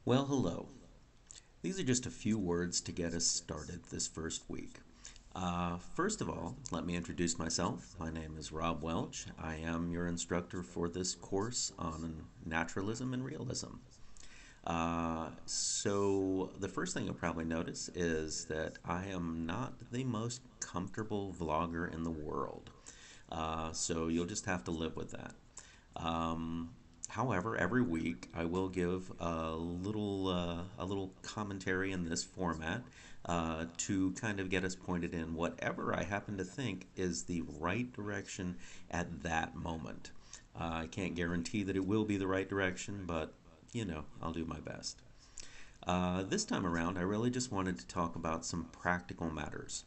Well, hello. These are just a few words to get us started this first week. First of all, let me introduce myself. My name is Rob Welch. I am your instructor for this course on naturalism and realism. The first thing you'll probably notice is that I am not the most comfortable vlogger in the world. So you'll just have to live with that. Um, However, every week I will give a little commentary in this format to kind of get us pointed in whatever I happen to think is the right direction at that moment. I can't guarantee that it will be the right direction, but I'll do my best. This time around, I really just wanted to talk about some practical matters.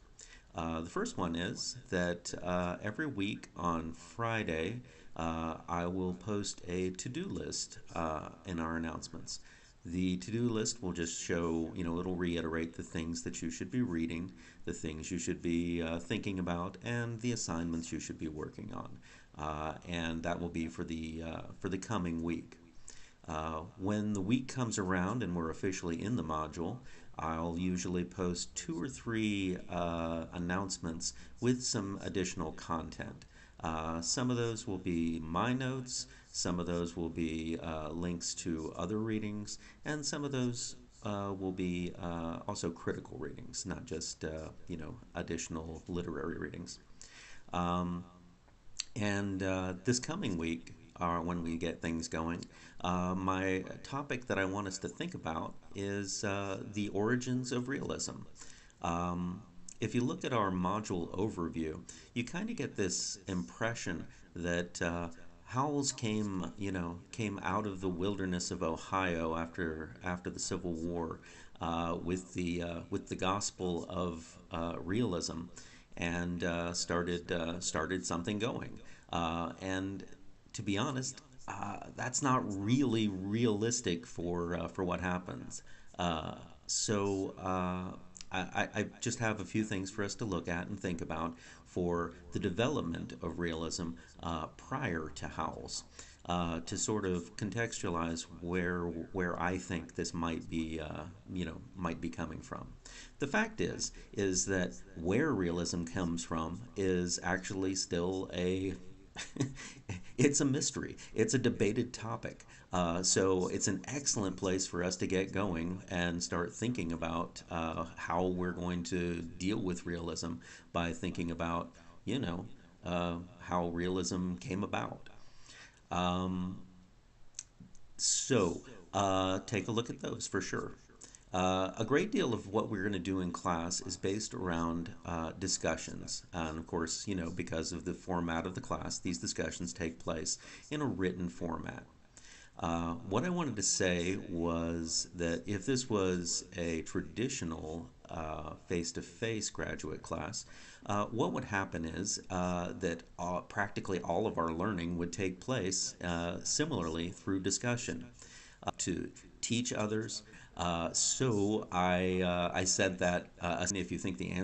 The first one is that every week on Friday, I will post a to-do list in our announcements. The to-do list will just show, it'll reiterate the things that you should be reading, the things you should be thinking about, and the assignments you should be working on. And that will be for the coming week. When the week comes around and we're officially in the module, I'll usually post two or three announcements with some additional content. Some of those will be my notes, some of those will be links to other readings, and some of those will be also critical readings, not just additional literary readings. Um, and this coming week, when we get things going, my topic that I want us to think about is the origins of realism. Um, if you look at our module overview, you kind of get this impression that Howells came out of the wilderness of Ohio after the Civil War with the gospel of realism and started something going. And to be honest, that's not really realistic for what happens. Uh, so I just have a few things for us to look at and think about for the development of realism prior to Howells. To sort of contextualize where I think this might be coming from. The fact is that where realism comes from is actually still a it's a mystery. It's a debated topic. So it's an excellent place for us to get going and start thinking about how we're going to deal with realism by thinking about, how realism came about. Um, so take a look at those for sure. A great deal of what we're going to do in class is based around discussions. And of course, because of the format of the class, these discussions take place in a written format. What I wanted to say was that if this was a traditional face-to-face graduate class, what would happen is that practically all of our learning would take place similarly through discussion to teach others. So I said that if you think the answer